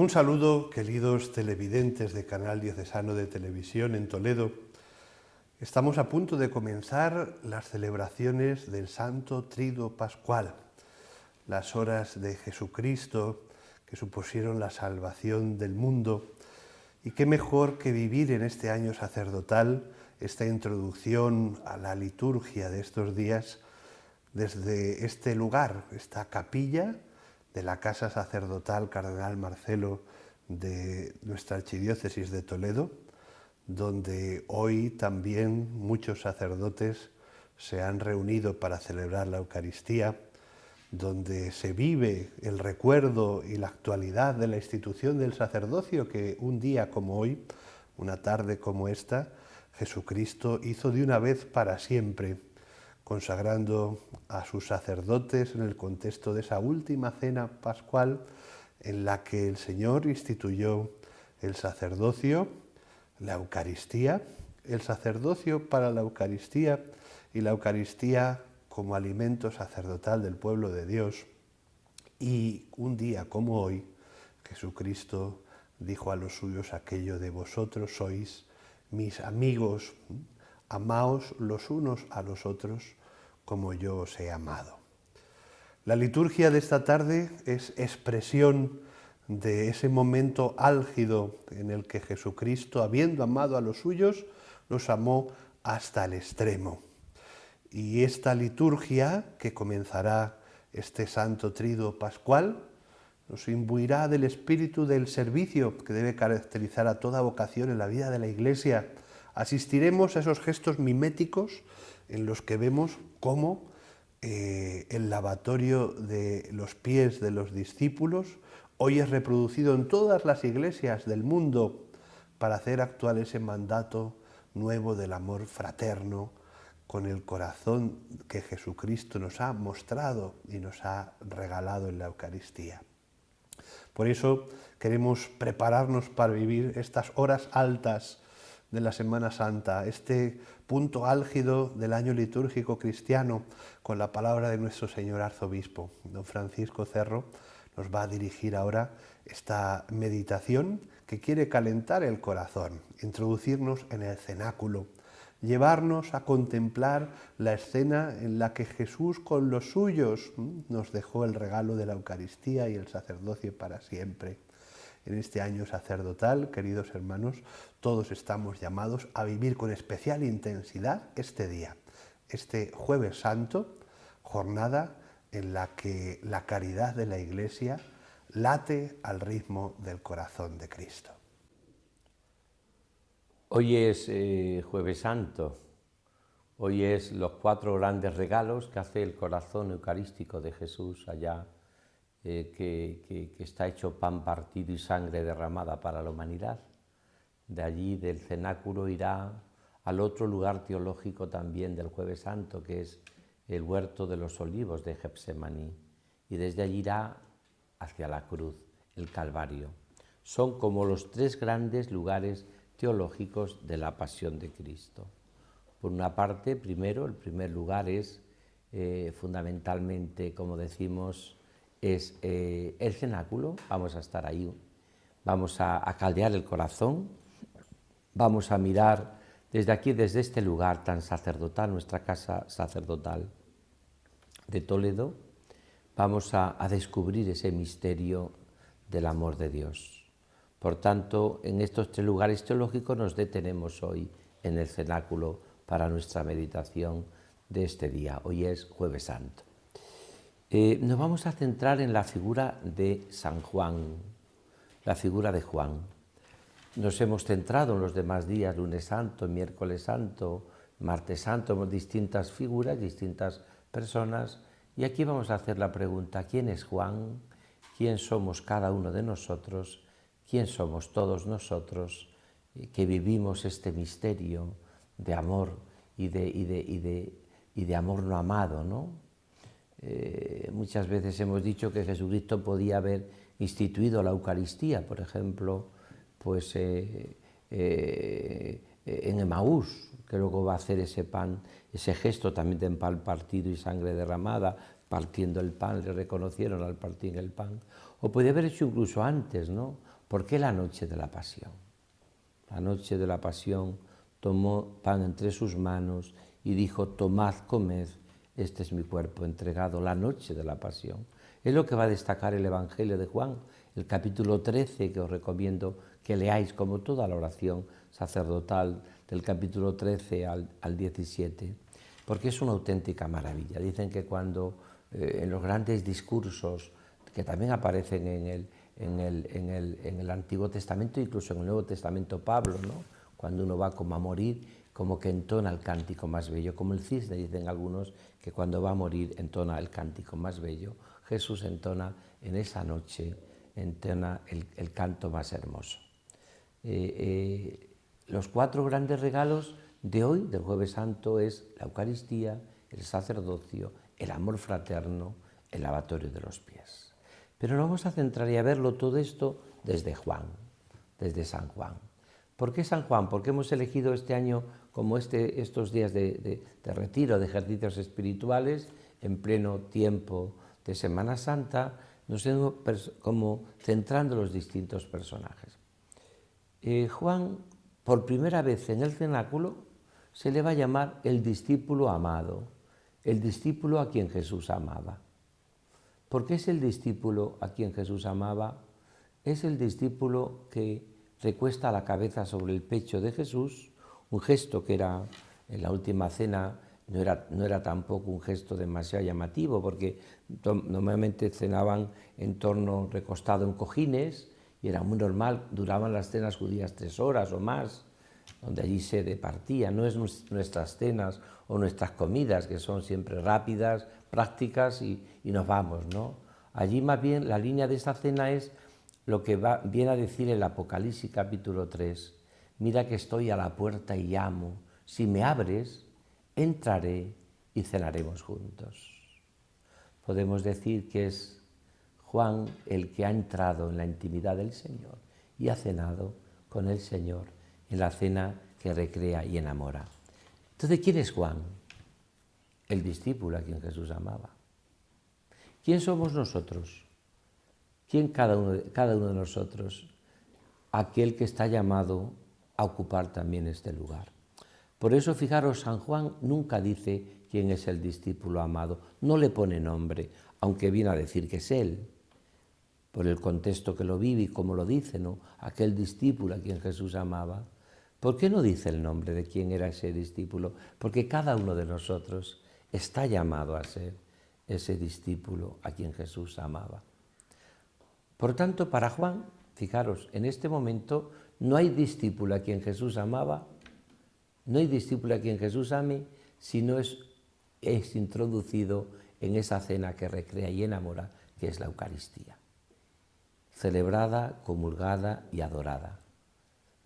Un saludo, queridos televidentes de Canal Diocesano de Televisión en Toledo. Estamos a punto de comenzar las celebraciones del Santo Triduo Pascual, las horas de Jesucristo que supusieron la salvación del mundo. Y qué mejor que vivir en este año sacerdotal esta introducción a la liturgia de estos días desde este lugar, esta capilla de la Casa Sacerdotal Cardenal Marcelo de nuestra Archidiócesis de Toledo, donde hoy también muchos sacerdotes se han reunido para celebrar la Eucaristía, donde se vive el recuerdo y la actualidad de la institución del sacerdocio que un día como hoy, una tarde como esta, Jesucristo hizo de una vez para siempre, consagrando a sus sacerdotes en el contexto de esa última cena pascual en la que el Señor instituyó el sacerdocio, la Eucaristía, el sacerdocio para la Eucaristía y la Eucaristía como alimento sacerdotal del pueblo de Dios. Y un día como hoy, Jesucristo dijo a los suyos aquello de: vosotros sois mis amigos, amaos los unos a los otros como yo os he amado. La liturgia de esta tarde es expresión de ese momento álgido en el que Jesucristo, habiendo amado a los suyos, los amó hasta el extremo. Y esta liturgia, que comenzará este Santo Triduo Pascual, nos imbuirá del espíritu del servicio que debe caracterizar a toda vocación en la vida de la Iglesia. Asistiremos a esos gestos miméticos en los que vemos cómo el lavatorio de los pies de los discípulos hoy es reproducido en todas las iglesias del mundo para hacer actual ese mandato nuevo del amor fraterno con el corazón que Jesucristo nos ha mostrado y nos ha regalado en la Eucaristía. Por eso queremos prepararnos para vivir estas horas altas de la Semana Santa, este punto álgido del año litúrgico cristiano, con la palabra de nuestro señor arzobispo. Don Francisco Cerro nos va a dirigir ahora esta meditación que quiere calentar el corazón, introducirnos en el cenáculo, llevarnos a contemplar la escena en la que Jesús con los suyos nos dejó el regalo de la Eucaristía y el sacerdocio para siempre. En este año sacerdotal, queridos hermanos, todos estamos llamados a vivir con especial intensidad este día, este Jueves Santo, jornada en la que la caridad de la Iglesia late al ritmo del corazón de Cristo. Hoy es Jueves Santo, hoy es los 4 grandes regalos que hace el corazón eucarístico de Jesús allá, que está hecho pan partido y sangre derramada para la humanidad. De allí, del cenáculo, irá al otro lugar teológico también del Jueves Santo, que es el huerto de los olivos de Getsemaní, y desde allí irá hacia la cruz, el Calvario. Son como los 3 grandes lugares teológicos de la pasión de Cristo. Por una parte, primero, el primer lugar es fundamentalmente, como decimos, es el cenáculo. Vamos a estar ahí, vamos a caldear el corazón, vamos a mirar desde aquí, desde este lugar tan sacerdotal, nuestra casa sacerdotal de Toledo, vamos a descubrir ese misterio del amor de Dios. Por tanto, en estos 3 lugares teológicos nos detenemos hoy en el cenáculo para nuestra meditación de este día. Hoy es Jueves Santo. Nos vamos a centrar en la figura de San Juan, la figura de Juan. Nos hemos centrado en los demás días, lunes santo, miércoles santo, martes santo, hemos distintas figuras, distintas personas, y aquí vamos a hacer la pregunta: ¿quién es Juan? ¿Quién somos cada uno de nosotros? ¿Quién somos todos nosotros que vivimos este misterio de amor y de amor no amado, ¿no? Muchas veces hemos dicho que Jesucristo podía haber instituido la Eucaristía, por ejemplo, pues en Emaús, que luego va a hacer ese pan, ese gesto también de pan partido y sangre derramada, partiendo el pan, le reconocieron al partir el pan. O podía haber hecho incluso antes, ¿no? ¿Por qué la noche de la pasión? La noche de la pasión tomó pan entre sus manos y dijo, tomad, comed, este es mi cuerpo entregado, la noche de la pasión. Es lo que va a destacar el Evangelio de Juan, el capítulo 13, que os recomiendo que leáis, como toda la oración sacerdotal del capítulo 13 al 17, porque es una auténtica maravilla. Dicen que cuando en los grandes discursos que también aparecen en el Antiguo Testamento, incluso en el Nuevo Testamento Pablo, ¿no? Cuando uno va como a morir, como que entona el cántico más bello, como el cisne, dicen algunos, que cuando va a morir entona el cántico más bello. Jesús entona en esa noche, entona el canto más hermoso. Los 4 grandes regalos de hoy, del Jueves Santo, es la Eucaristía, el sacerdocio, el amor fraterno, el lavatorio de los pies. Pero nos vamos a centrar y a verlo todo esto desde Juan, desde San Juan. ¿Por qué San Juan? Porque hemos elegido este año, como estos días de retiro, de ejercicios espirituales, en pleno tiempo de Semana Santa, nos hemos como centrando los distintos personajes. Juan, por primera vez en el cenáculo, se le va a llamar el discípulo amado, el discípulo a quien Jesús amaba. ¿Por qué es el discípulo a quien Jesús amaba? Es el discípulo que recuesta la cabeza sobre el pecho de Jesús, un gesto que era en la última cena, no era tampoco un gesto demasiado llamativo, porque normalmente cenaban en torno recostado en cojines y era muy normal, duraban las cenas judías 3 horas o más, donde allí se departía. No es nuestras cenas o nuestras comidas, que son siempre rápidas, prácticas y nos vamos, ¿no? Allí más bien la línea de esta cena es lo que viene a decir el Apocalipsis capítulo 3. Mira que estoy a la puerta y llamo. Si me abres, entraré y cenaremos juntos. Podemos decir que es Juan el que ha entrado en la intimidad del Señor y ha cenado con el Señor en la cena que recrea y enamora. Entonces, ¿quién es Juan? El discípulo a quien Jesús amaba. ¿Quién somos nosotros? ¿Quién cada uno de nosotros? Aquel que está llamado a ocupar también este lugar. Por eso, fijaros, San Juan nunca dice quién es el discípulo amado, no le pone nombre, aunque viene a decir que es él, por el contexto que lo vive y como lo dice, ¿no? Aquel discípulo a quien Jesús amaba. ¿Por qué no dice el nombre de quién era ese discípulo? Porque cada uno de nosotros está llamado a ser ese discípulo a quien Jesús amaba. Por tanto, para Juan, fijaros, en este momento no hay discípulo a quien Jesús amaba, no hay discípulo a quien Jesús ame, si no es introducido en esa cena que recrea y enamora, que es la Eucaristía. Celebrada, comulgada y adorada.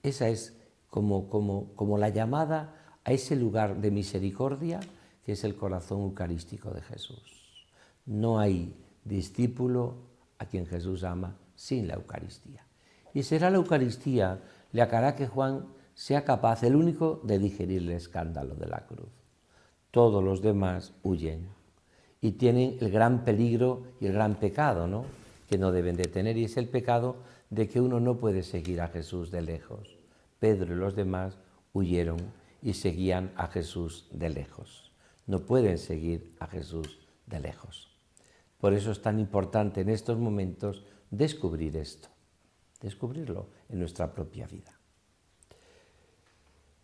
Esa es como la llamada a ese lugar de misericordia que es el corazón eucarístico de Jesús. No hay discípulo a quien Jesús ama sin la Eucaristía. Y será la Eucaristía la que hará que Juan sea capaz, el único, de digerir el escándalo de la cruz. Todos los demás huyen y tienen el gran peligro y el gran pecado, ¿no?, que no deben de tener, y es el pecado de que uno no puede seguir a Jesús de lejos. Pedro y los demás huyeron y seguían a Jesús de lejos. No pueden seguir a Jesús de lejos. Por eso es tan importante en estos momentos descubrir esto, descubrirlo en nuestra propia vida.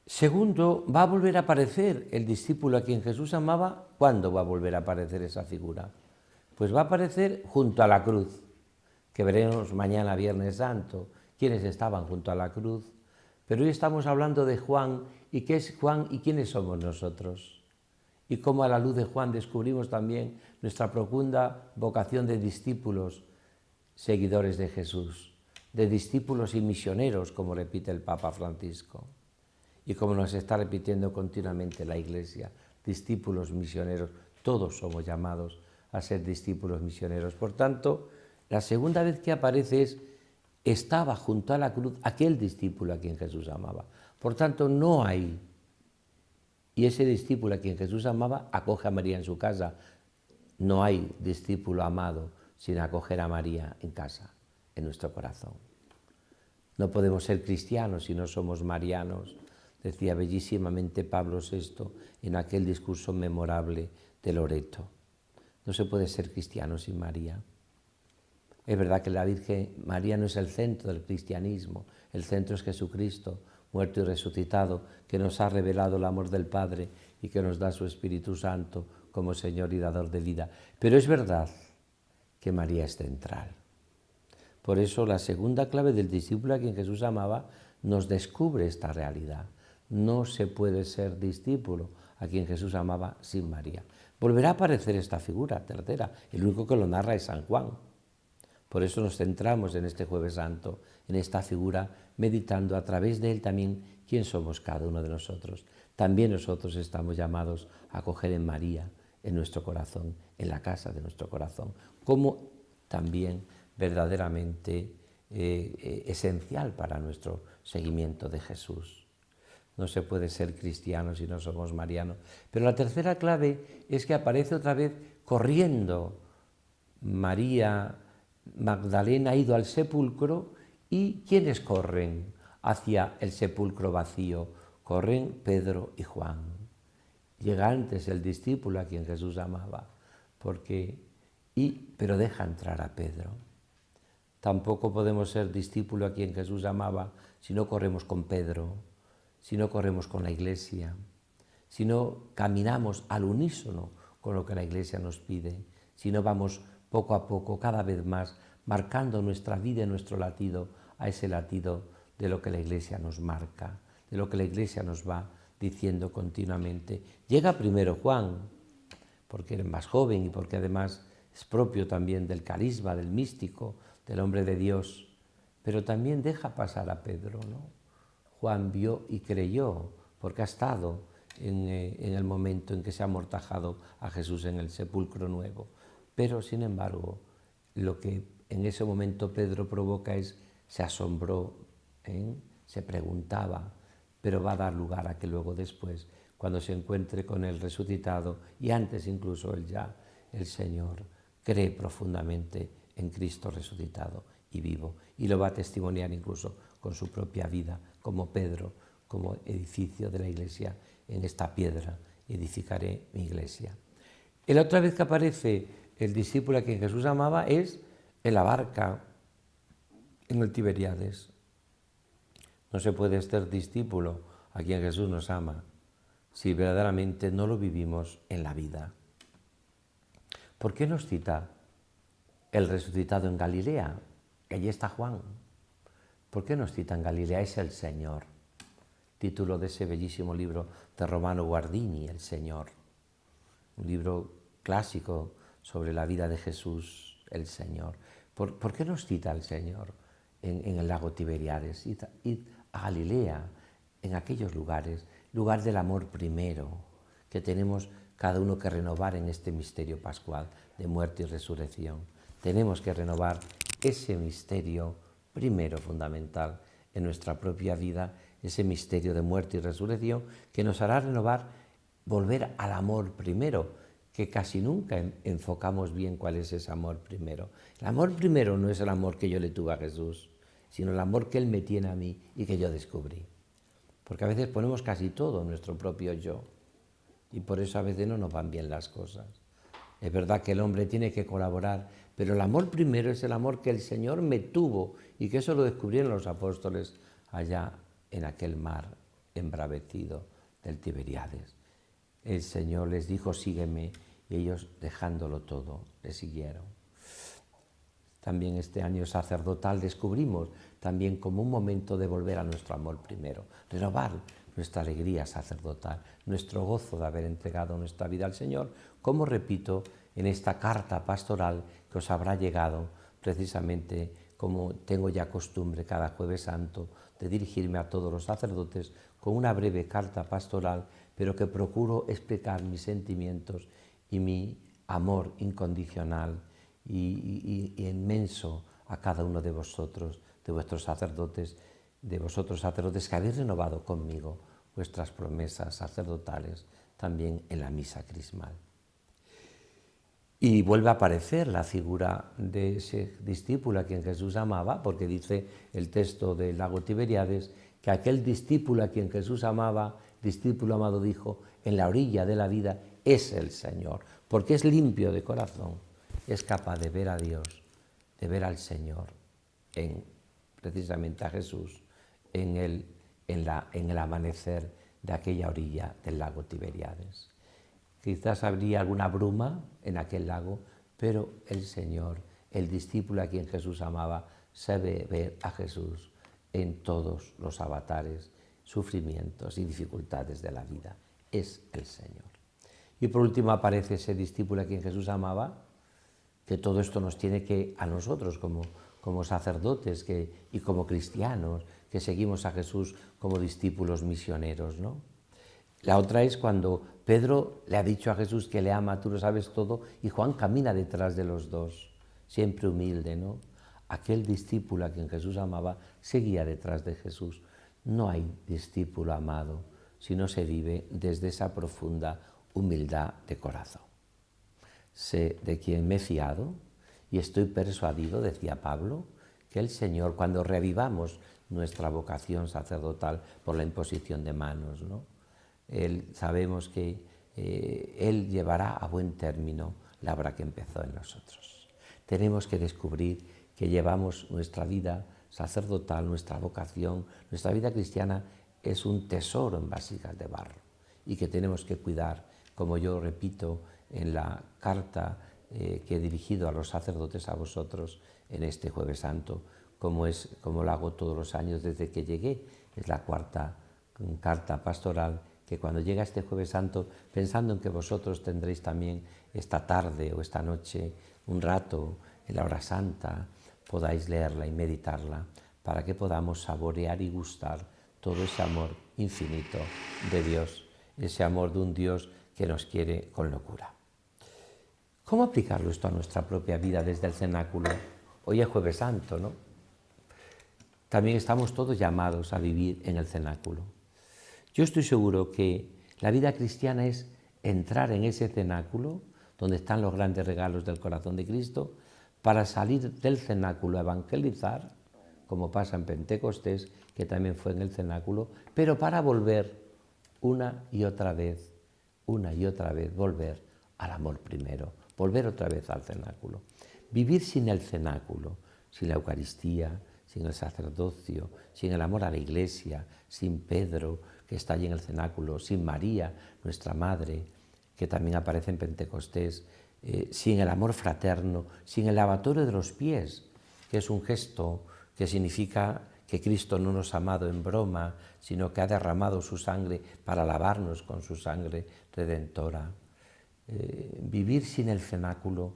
Segundo, va a volver a aparecer el discípulo a quien Jesús amaba. ¿Cuándo va a volver a aparecer esa figura? Pues va a aparecer junto a la cruz, que veremos mañana Viernes Santo, quiénes estaban junto a la cruz. Pero hoy estamos hablando de Juan, y qué es Juan y quiénes somos nosotros. Y cómo a la luz de Juan descubrimos también nuestra profunda vocación de discípulos, seguidores de Jesús, de discípulos y misioneros, como repite el Papa Francisco, y como nos está repitiendo continuamente la Iglesia, discípulos misioneros. Todos somos llamados a ser discípulos misioneros. Por tanto, la segunda vez que aparece estaba junto a la cruz aquel discípulo a quien Jesús amaba. Por tanto, no hay, y ese discípulo a quien Jesús amaba acoge a María en su casa. No hay discípulo amado sin acoger a María en casa, en nuestro corazón. No podemos ser cristianos si no somos marianos, decía bellísimamente Pablo VI en aquel discurso memorable de Loreto. No se puede ser cristiano sin María. Es verdad que la Virgen María no es el centro del cristianismo, el centro es Jesucristo, muerto y resucitado, que nos ha revelado el amor del Padre y que nos da su Espíritu Santo como Señor y dador de vida. Pero es verdad que María es central. Por eso la segunda clave del discípulo a quien Jesús amaba nos descubre esta realidad. No se puede ser discípulo a quien Jesús amaba sin María. Volverá a aparecer esta figura tercera, el único que lo narra es San Juan. Por eso nos centramos en este Jueves Santo, en esta figura, meditando a través de él también quién somos cada uno de nosotros. También nosotros estamos llamados a acoger en María, en nuestro corazón, en la casa de nuestro corazón, como también verdaderamente esencial para nuestro seguimiento de Jesús. No se puede ser cristiano si no somos marianos. Pero la tercera clave es que aparece otra vez corriendo. María Magdalena ha ido al sepulcro y ¿quiénes corren hacia el sepulcro vacío? Corren Pedro y Juan. Llega antes el discípulo a quien Jesús amaba, pero deja entrar a Pedro. Tampoco podemos ser discípulo a quien Jesús amaba si no corremos con Pedro, si no corremos con la Iglesia, si no caminamos al unísono con lo que la Iglesia nos pide, si no vamos poco a poco, cada vez más, marcando nuestra vida y nuestro latido a ese latido de lo que la Iglesia nos marca, de lo que la Iglesia nos va diciendo continuamente. Llega primero Juan, porque era más joven y porque además es propio también del carisma, del místico, del hombre de Dios, pero también deja pasar a Pedro, ¿no? Juan vio y creyó, porque ha estado en el momento en que se ha amortajado a Jesús en el sepulcro nuevo. Pero, sin embargo, lo que en ese momento Pedro provoca se asombró, se preguntaba, pero va a dar lugar a que luego después, cuando se encuentre con el resucitado, y antes incluso el Señor, cree profundamente en Cristo resucitado y vivo, y lo va a testimoniar incluso con su propia vida, como Pedro, como edificio de la Iglesia, en esta piedra edificaré mi Iglesia. Y la otra vez que aparece el discípulo a quien Jesús amaba es en la barca, en el Tiberíades. No se puede ser discípulo a quien Jesús nos ama si verdaderamente no lo vivimos en la vida. ¿Por qué nos cita el resucitado en Galilea? Que allí está Juan. ¿Por qué nos cita en Galilea? Es el Señor. Título de ese bellísimo libro de Romano Guardini, El Señor. Un libro clásico sobre la vida de Jesús, el Señor. ¿Por qué nos cita el Señor en el lago Tiberíades? Id a Galilea, en aquellos lugares, lugar del amor primero, que tenemos cada uno que renovar en este misterio pascual de muerte y resurrección. Tenemos que renovar ese misterio primero fundamental en nuestra propia vida, ese misterio de muerte y resurrección que nos hará renovar, volver al amor primero, que casi nunca enfocamos bien cuál es ese amor primero. El amor primero no es el amor que yo le tuve a Jesús, sino el amor que Él me tiene a mí y que yo descubrí. Porque a veces ponemos casi todo en nuestro propio yo y por eso a veces no nos van bien las cosas. Es verdad que el hombre tiene que colaborar, pero el amor primero es el amor que el Señor me tuvo y que eso lo descubrieron los apóstoles allá en aquel mar embravecido del Tiberíades. El Señor les dijo, sígueme, y ellos, dejándolo todo, le siguieron. También este año sacerdotal descubrimos también como un momento de volver a nuestro amor primero, renovar nuestra alegría sacerdotal, nuestro gozo de haber entregado nuestra vida al Señor, como repito, en esta carta pastoral que os habrá llegado precisamente como tengo ya costumbre cada Jueves Santo de dirigirme a todos los sacerdotes con una breve carta pastoral, pero que procuro explicar mis sentimientos y mi amor incondicional y inmenso a cada uno de vosotros, de vuestros sacerdotes, de vosotros sacerdotes que habéis renovado conmigo vuestras promesas sacerdotales también en la misa crismal. Y vuelve a aparecer la figura de ese discípulo a quien Jesús amaba, porque dice el texto del lago Tiberíades que aquel discípulo a quien Jesús amaba, discípulo amado, dijo, en la orilla de la vida es el Señor, porque es limpio de corazón, es capaz de ver a Dios, de ver al Señor, precisamente a Jesús, en el amanecer de aquella orilla del lago Tiberíades. Quizás habría alguna bruma en aquel lago, pero el Señor, el discípulo a quien Jesús amaba, sabe ver a Jesús en todos los avatares, sufrimientos y dificultades de la vida. Es el Señor. Y por último aparece ese discípulo a quien Jesús amaba, que todo esto nos tiene que, a nosotros como sacerdotes y como cristianos, que seguimos a Jesús como discípulos misioneros, ¿no? La otra es cuando Pedro le ha dicho a Jesús que le ama, tú lo sabes todo, y Juan camina detrás de los dos, siempre humilde, ¿no? Aquel discípulo a quien Jesús amaba seguía detrás de Jesús. No hay discípulo amado si no se vive desde esa profunda humildad de corazón. Sé de quien me he fiado y estoy persuadido, decía Pablo, que el Señor, cuando revivamos nuestra vocación sacerdotal por la imposición de manos, ¿no? Sabemos que Él llevará a buen término la obra que empezó en nosotros. Tenemos que descubrir que llevamos nuestra vida sacerdotal, nuestra vocación, nuestra vida cristiana es un tesoro en vasijas de barro y que tenemos que cuidar, como yo repito en la carta que he dirigido a los sacerdotes, a vosotros, en este Jueves Santo, como lo hago todos los años desde que llegué. Es la cuarta carta pastoral que cuando llega este Jueves Santo, pensando en que vosotros tendréis también esta tarde o esta noche un rato en la hora santa, podáis leerla y meditarla para que podamos saborear y gustar todo ese amor infinito de Dios, ese amor de un Dios que nos quiere con locura. ¿Cómo aplicarlo esto a nuestra propia vida desde el cenáculo? Hoy es Jueves Santo, ¿no? También estamos todos llamados a vivir en el cenáculo. Yo estoy seguro que la vida cristiana es entrar en ese cenáculo donde están los grandes regalos del corazón de Cristo, para salir del cenáculo a evangelizar, como pasa en Pentecostés, que también fue en el cenáculo, pero para volver una y otra vez, volver al amor primero, volver otra vez al cenáculo. Vivir sin el cenáculo, sin la Eucaristía, sin el sacerdocio, sin el amor a la Iglesia, sin Pedro, que está allí en el cenáculo, sin María, nuestra Madre, que también aparece en Pentecostés, sin el amor fraterno, sin el lavatorio de los pies, que es un gesto que significa que Cristo no nos ha amado en broma, sino que ha derramado su sangre para lavarnos con su sangre redentora. Vivir sin el cenáculo,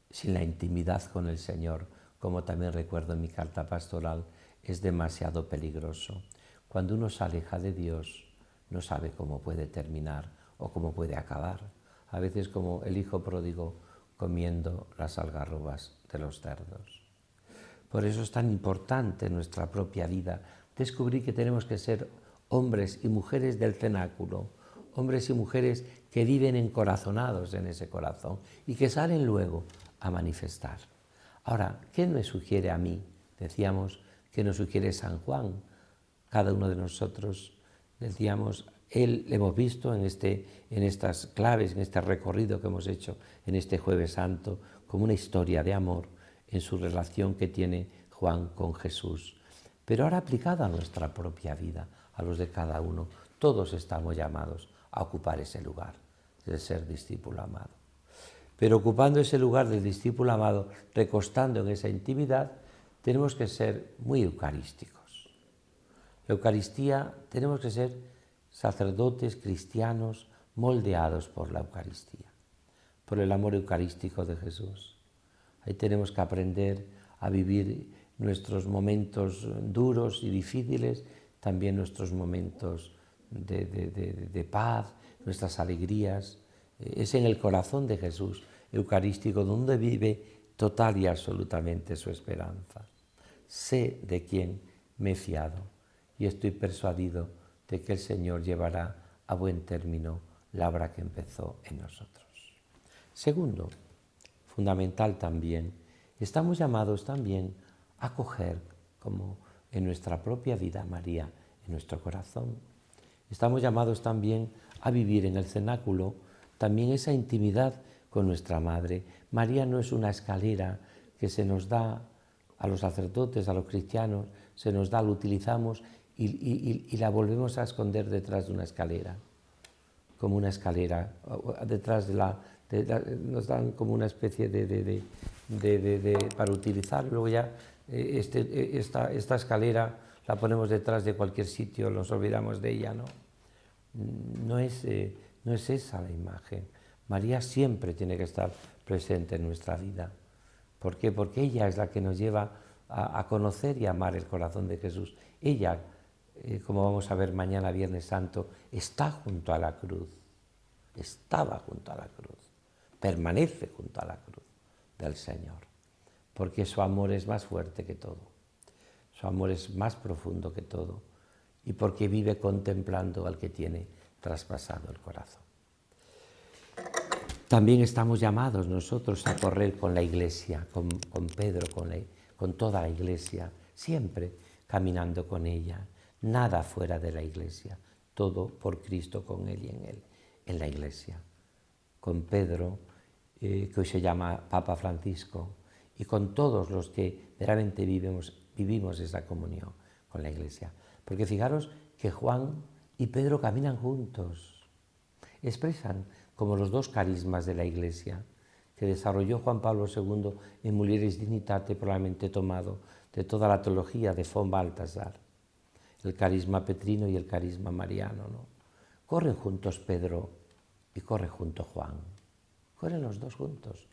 sin la intimidad con el Señor, como también recuerdo en mi carta pastoral, es demasiado peligroso. Cuando uno se aleja de Dios, no sabe cómo puede terminar o cómo puede acabar. A veces como el hijo pródigo comiendo las algarrobas de los cerdos. Por eso es tan importante en nuestra propia vida descubrir que tenemos que ser hombres y mujeres del cenáculo, hombres y mujeres que viven encorazonados en ese corazón y que salen luego a manifestar. Ahora, ¿qué me sugiere a mí? Decíamos que nos sugiere San Juan. Cada uno de nosotros, decíamos, él le hemos visto en estas claves, en este recorrido que hemos hecho en este Jueves Santo, como una historia de amor en su relación que tiene Juan con Jesús. Pero ahora aplicada a nuestra propia vida, a los de cada uno, todos estamos llamados a ocupar ese lugar de ser discípulo amado. Pero ocupando ese lugar del discípulo amado, recostando en esa intimidad, tenemos que ser muy eucarísticos. La Eucaristía, tenemos que ser sacerdotes cristianos moldeados por la Eucaristía, por el amor eucarístico de Jesús. Ahí tenemos que aprender a vivir nuestros momentos duros y difíciles, también nuestros momentos de paz, nuestras alegrías. Es en el corazón de Jesús eucarístico donde vive total y absolutamente su esperanza. Sé de quién me he fiado y estoy persuadido de que el Señor llevará a buen término la obra que empezó en nosotros. Segundo, fundamental también. Estamos llamados también a acoger, como en nuestra propia vida, María, en nuestro corazón. Estamos llamados también a vivir en el cenáculo también esa intimidad con nuestra Madre. María no es una escalera que se nos da a los sacerdotes, a los cristianos, se nos da, lo utilizamos y la volvemos a esconder detrás de una escalera, como una escalera, detrás nos dan como una especie para utilizar, luego ya esta escalera la ponemos detrás de cualquier sitio, nos olvidamos de ella, ¿no? No es esa la imagen. María siempre tiene que estar presente en nuestra vida. ¿Por qué? Porque ella es la que nos lleva a conocer y amar el corazón de Jesús. Ella, como vamos a ver mañana Viernes Santo, está junto a la cruz, estaba junto a la cruz, permanece junto a la cruz del Señor, porque su amor es más fuerte que todo, su amor es más profundo que todo, y porque vive contemplando al que tiene traspasado el corazón. También estamos llamados nosotros a correr con la Iglesia, con Pedro, con toda la Iglesia, siempre caminando con ella, nada fuera de la Iglesia, todo por Cristo, con Él y en Él, en la Iglesia. Con Pedro, que hoy se llama Papa Francisco, y con todos los que verdaderamente vivimos esa comunión con la Iglesia. Porque fijaros que Juan y Pedro caminan juntos, expresan como los dos carismas de la Iglesia que desarrolló Juan Pablo II en Mulieris Dignitate, probablemente tomado de toda la teología de von Balthasar, el carisma petrino y el carisma mariano, ¿no? Corren juntos Pedro y corre junto Juan, corren los dos juntos.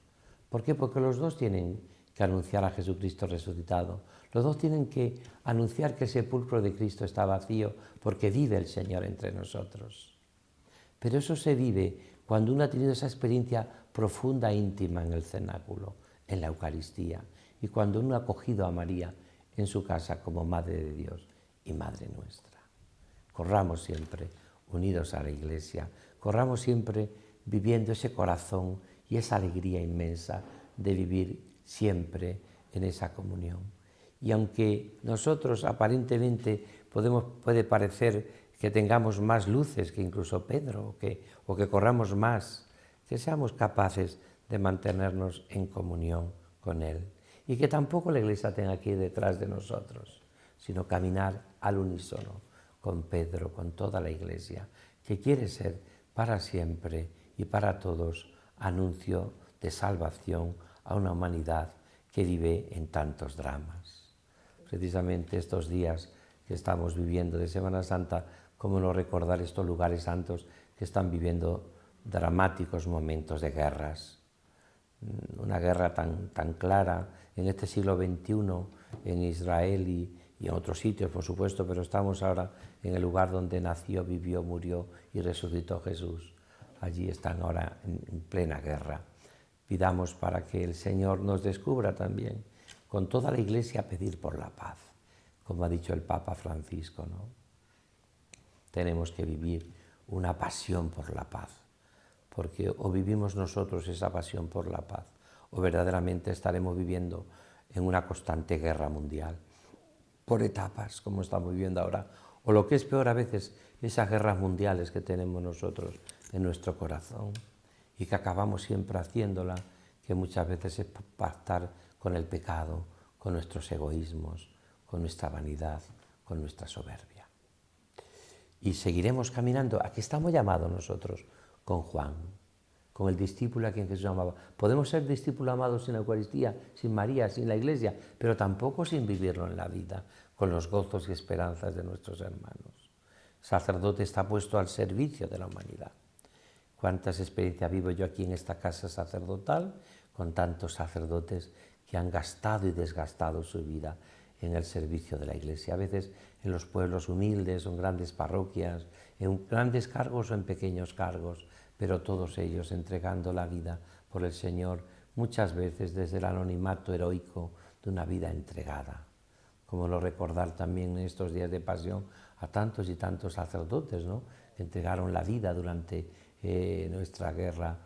¿Por qué? Porque los dos tienen que anunciar a Jesucristo resucitado, los dos tienen que anunciar que el sepulcro de Cristo está vacío porque vive el Señor entre nosotros. Pero eso se vive cuando uno ha tenido esa experiencia profunda e íntima en el cenáculo, en la Eucaristía, y cuando uno ha acogido a María en su casa como Madre de Dios y Madre nuestra. Corramos siempre unidos a la Iglesia, corramos siempre viviendo ese corazón y esa alegría inmensa de vivir siempre en esa comunión. Y aunque nosotros aparentemente puede parecer que tengamos más luces que incluso Pedro, o que corramos más, que seamos capaces de mantenernos en comunión con Él. Y que tampoco la Iglesia tenga que ir detrás de nosotros, sino caminar al unísono con Pedro, con toda la Iglesia, que quiere ser para siempre y para todos anuncio de salvación a una humanidad que vive en tantos dramas. Precisamente estos días que estamos viviendo de Semana Santa, cómo no recordar estos lugares santos que están viviendo dramáticos momentos de guerras. Una guerra tan clara en este siglo XXI en Israel y en otros sitios, por supuesto, pero estamos ahora en el lugar donde nació, vivió, murió y resucitó Jesús. Allí están ahora en plena guerra. Pidamos para que el Señor nos descubra también, con toda la Iglesia, pedir por la paz, como ha dicho el Papa Francisco, ¿no? Tenemos que vivir una pasión por la paz, porque o vivimos nosotros esa pasión por la paz, o verdaderamente estaremos viviendo en una constante guerra mundial, por etapas, como estamos viviendo ahora, o lo que es peor a veces, esas guerras mundiales que tenemos nosotros en nuestro corazón y que acabamos siempre haciéndola, que muchas veces es pactar con el pecado, con nuestros egoísmos, con nuestra vanidad, con nuestra soberbia. Y seguiremos caminando. ¿A qué estamos llamados nosotros? Con Juan, con el discípulo a quien Jesús amaba. Podemos ser discípulos amados sin la Eucaristía, sin María, sin la Iglesia, pero tampoco sin vivirlo en la vida, con los gozos y esperanzas de nuestros hermanos. El sacerdote está puesto al servicio de la humanidad. ¿Cuántas experiencias vivo yo aquí en esta casa sacerdotal con tantos sacerdotes que han gastado y desgastado su vida en el servicio de la Iglesia? A veces en los pueblos humildes, o en grandes parroquias, en grandes cargos o en pequeños cargos, pero todos ellos entregando la vida por el Señor, muchas veces desde el anonimato heroico de una vida entregada. Como no recordar también en estos días de pasión a tantos y tantos sacerdotes, ¿no?, que entregaron la vida durante nuestra guerra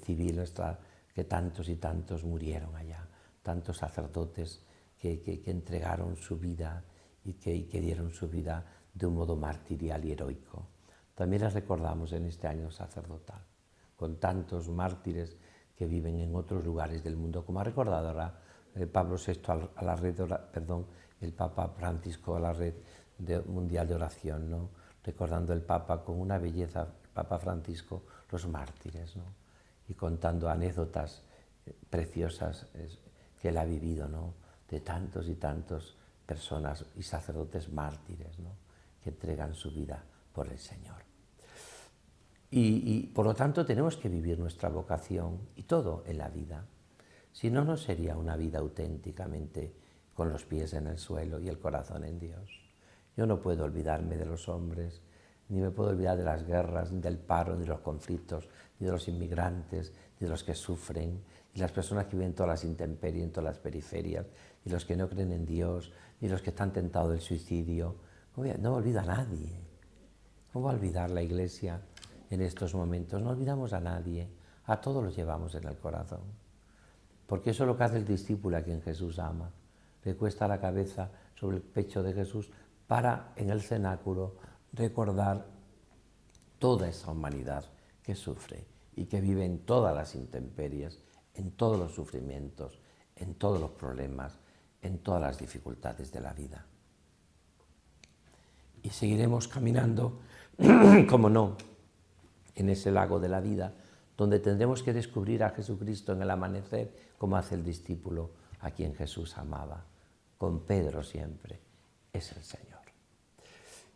civil, nuestra que tantos y tantos murieron allá, tantos sacerdotes que entregaron su vida y que dieron su vida de un modo martirial y heroico. También las recordamos en este año sacerdotal, con tantos mártires que viven en otros lugares del mundo, como ha recordado ahora Pablo VI a la red, el Papa Francisco a la red mundial de oración, ¿no? Recordando el Papa con una belleza, el Papa Francisco, los mártires, ¿no? Y contando anécdotas preciosas que él ha vivido, ¿no? De tantos y tantos personas y sacerdotes mártires, ¿no? Que entregan su vida por el Señor. Y por lo tanto tenemos que vivir nuestra vocación y todo en la vida. Si no, no sería una vida auténticamente con los pies en el suelo y el corazón en Dios. Yo no puedo olvidarme de los hombres, ni me puedo olvidar de las guerras, ni del paro, ni de los conflictos, ni de los inmigrantes, ni de los que sufren, ni las personas que viven en todas las intemperies, en todas las periferias, ni los que no creen en Dios, ni los que están tentados del suicidio. No olvido a nadie. ¿Cómo va a olvidar la Iglesia en estos momentos? No olvidamos a nadie, a todos los llevamos en el corazón. Porque eso es lo que hace el discípulo a quien Jesús ama. Le cuesta la cabeza sobre el pecho de Jesús para, en el cenáculo, recordar toda esa humanidad que sufre y que vive en todas las intemperies, en todos los sufrimientos, en todos los problemas, en todas las dificultades de la vida. Y seguiremos caminando, como no, en ese lago de la vida, donde tendremos que descubrir a Jesucristo en el amanecer, como hace el discípulo a quien Jesús amaba, con Pedro siempre, es el Señor.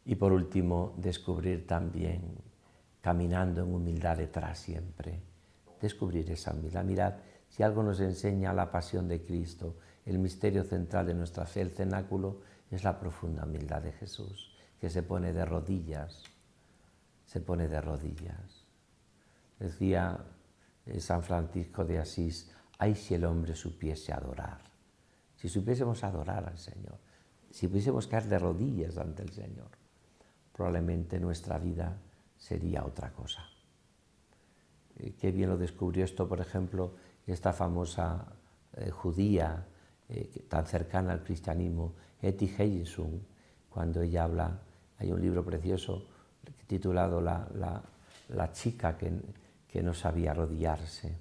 Y por último, descubrir también, caminando en humildad detrás siempre, descubrir esa humildad. Mirad, si algo nos enseña la pasión de Cristo, el misterio central de nuestra fe, el cenáculo, es la profunda humildad de Jesús, que se pone de rodillas, Decía San Francisco de Asís, ay si el hombre supiese adorar, si supiésemos adorar al Señor, si pudiésemos caer de rodillas ante el Señor, probablemente nuestra vida sería otra cosa. Qué bien lo descubrió esto, por ejemplo, esta famosa judía tan cercana al cristianismo, Etty Hillesum, cuando ella habla, hay un libro precioso titulado La chica que no sabía arrodillarse,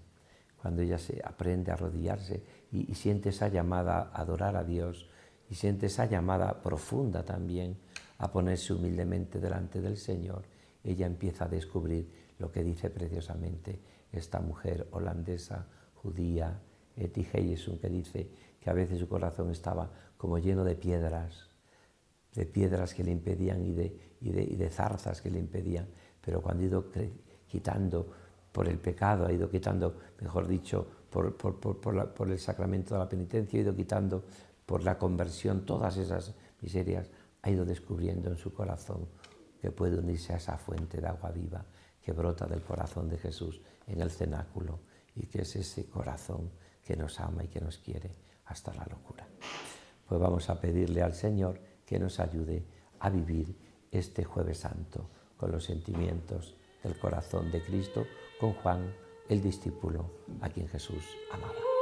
cuando ella se aprende a arrodillarse y siente esa llamada a adorar a Dios y siente esa llamada profunda también a ponerse humildemente delante del Señor, ella empieza a descubrir lo que dice preciosamente esta mujer holandesa, judía, Etty Hillesum, que dice que a veces su corazón estaba como lleno de piedras que le impedían y de zarzas que le impedían, pero cuando ha ido quitando por el pecado, ha ido quitando, mejor dicho, por el sacramento de la penitencia, ha ido quitando por la conversión todas esas miserias, ha ido descubriendo en su corazón que puede unirse a esa fuente de agua viva que brota del corazón de Jesús en el cenáculo y que es ese corazón que nos ama y que nos quiere hasta la locura. Pues vamos a pedirle al Señor que nos ayude a vivir este Jueves Santo con los sentimientos del corazón de Cristo, con Juan, el discípulo a quien Jesús amaba.